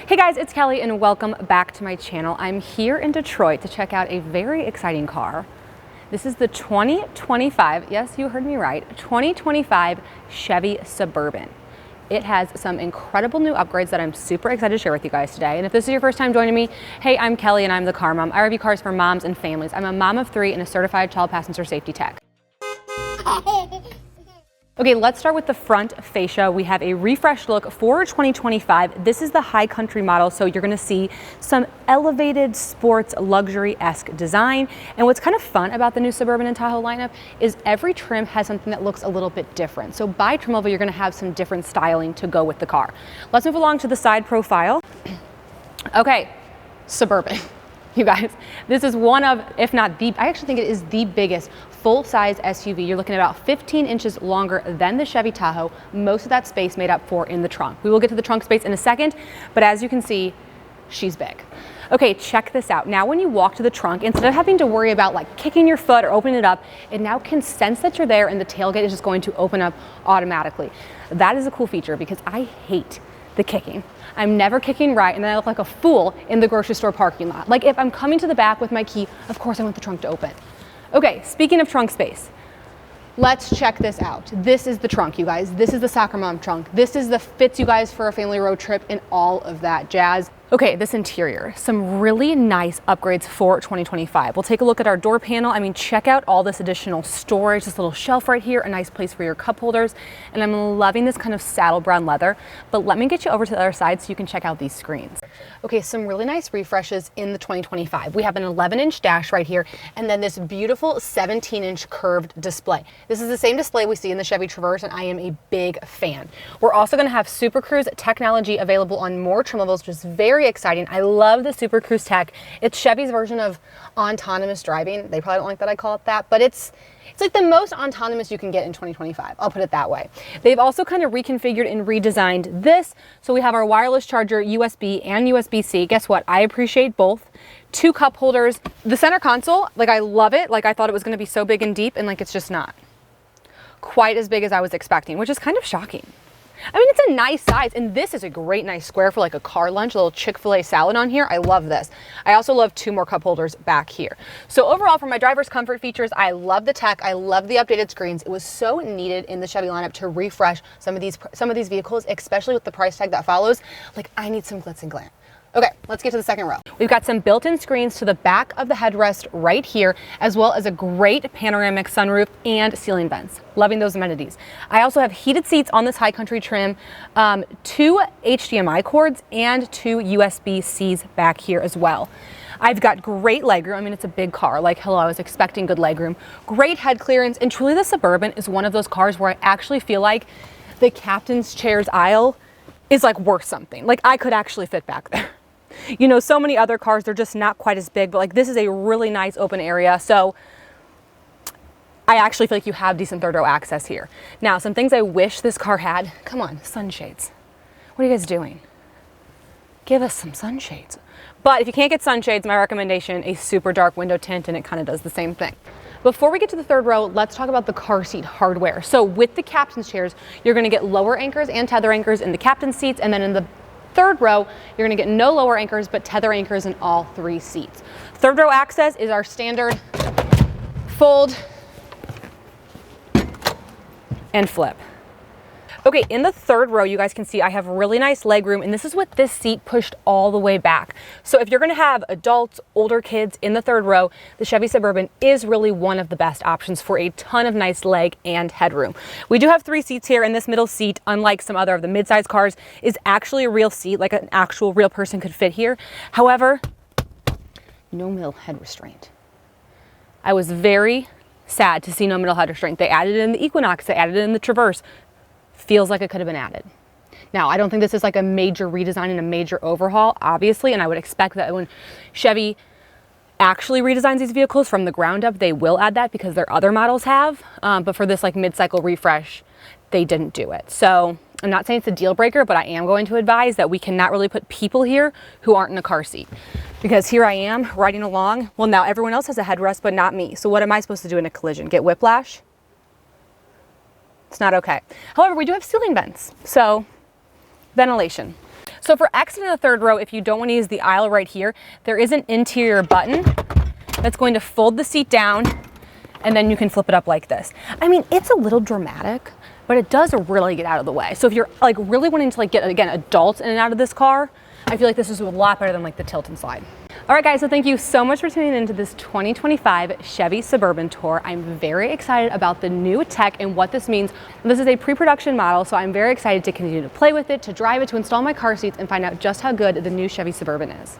Hey guys, it's Kelly and welcome back to my channel. I'm here in Detroit to check out a very exciting car. This is the 2025, yes, you heard me right, 2025 Chevy Suburban. It has some incredible new upgrades that I'm super excited to share with you guys today. And if this is your first time joining me, hey, I'm Kelly and I'm the car mom. I review cars for moms and families. I'm a mom of 3 and a certified child passenger safety tech. Okay, let's start with the front fascia. We have a refreshed look for 2025. This is the high country model, so you're gonna see some elevated sports luxury-esque design. And what's kind of fun about the new Suburban and Tahoe lineup is every trim has something that looks a little bit different. So by trim level, you're gonna have some different styling to go with the car. Let's move along to the side profile. Okay, Suburban. You guys, this is one of, if not the, I actually think it is the biggest full-size SUV. You're looking at about 15 inches longer than the Chevy Tahoe. Most of that space made up for in the trunk. We will get to the trunk space in a second, but as you can see, she's big. Okay, check this out. Now when you walk to the trunk, instead of having to worry about like kicking your foot or opening it up, it now can sense that you're there and the tailgate is just going to open up automatically. That is a cool feature because I hate the kicking. I'm never kicking right and then I look like a fool in the grocery store parking lot. Like if I'm coming to the back with my key, of course I want the trunk to open. Okay, speaking of trunk space, let's check this out. This is the trunk, you guys. This is the soccer mom trunk. This is the fits you guys for a family road trip and all of that jazz. Okay, this interior, some really nice upgrades for 2025. We'll take a look at our door panel. I mean, check out all this additional storage, this little shelf right here, a nice place for your cup holders. And I'm loving this kind of saddle brown leather, but let me get you over to the other side so you can check out these screens. Okay, some really nice refreshes in the 2025. We have an 11-inch dash right here, and then this beautiful 17-inch curved display. This is the same display we see in the Chevy Traverse, and I am a big fan. We're also gonna have Super Cruise technology available on more trim levels, which is very exciting. I love the Super Cruise tech. It's Chevy's version of autonomous driving. They probably don't like that I call it that, but it's like the most autonomous you can get in 2025. I'll put it that way. They've also kind of reconfigured and redesigned this. So we have our wireless charger, USB and USB-C. Guess what? I appreciate both. 2 cup holders. The center console, like I love it. Like I thought it was going to be so big and deep, and like it's just not quite as big as I was expecting, which is kind of shocking. I mean, it's a nice size, and this is a great nice square for like a car lunch, a little Chick-fil-A salad on here. I love this. I also love 2 more cup holders back here. So overall, for my driver's comfort features, I love the tech. I love the updated screens. It was so needed in the Chevy lineup to refresh some of these vehicles, especially with the price tag that follows. Like, I need some glitz and glam. Okay, let's get to the second row. We've got some built-in screens to the back of the headrest right here, as well as a great panoramic sunroof and ceiling vents. Loving those amenities. I also have heated seats on this high country trim, 2 HDMI cords, and 2 USB-Cs back here as well. I've got great legroom. I mean, it's a big car. Like, hello, I was expecting good legroom. Great head clearance, and truly the Suburban is one of those cars where I actually feel like the captain's chair's aisle is like worth something. Like I could actually fit back there. You know, so many other cars, they're just not quite as big, but like this is a really nice open area. So I actually feel like you have decent third row access here. Now, some things I wish this car had. Come on, sunshades. What are you guys doing? Give us some sunshades. But if you can't get sunshades, my recommendation, a super dark window tint, and it kind of does the same thing. Before we get to the third row, let's talk about the car seat hardware. So with the captain's chairs, you're gonna get lower anchors and tether anchors in the captain's seats, and then in the third row, you're gonna get no lower anchors, but tether anchors in all 3 seats. Third row access is our standard fold and flip. Okay, in the third row, you guys can see I have really nice leg room, and this is with this seat pushed all the way back. So if you're gonna have adults, older kids in the third row, the Chevy Suburban is really one of the best options for a ton of nice leg and headroom. We do have 3 seats here, and this middle seat, unlike some other of the midsize cars, is actually a real seat, like an actual real person could fit here. However, no middle head restraint. I was very sad to see no middle head restraint. They added it in the Equinox, they added it in the Traverse. Feels like it could have been added. Now, I don't think this is like a major redesign and a major overhaul, obviously, and I would expect that when Chevy actually redesigns these vehicles from the ground up, they will add that because their other models have, but for this like mid-cycle refresh, they didn't do it. So I'm not saying it's a deal breaker, but I am going to advise that we cannot really put people here who aren't in a car seat, because here I am riding along. Well, now everyone else has a headrest, but not me. So what am I supposed to do in a collision? Get whiplash? It's not okay. However, we do have ceiling vents, so ventilation. So for exiting the third row, if you don't want to use the aisle right here, there is an interior button that's going to fold the seat down, and then you can flip it up like this. I mean, it's a little dramatic, but it does really get out of the way. So if you're like really wanting to like get, again, adults in and out of this car, I feel like this is a lot better than like the tilt and slide. All right, guys, so thank you so much for tuning into this 2025 Chevy Suburban tour. I'm very excited about the new tech and what this means. This is a pre-production model, so I'm very excited to continue to play with it, to drive it, to install my car seats, and find out just how good the new Chevy Suburban is.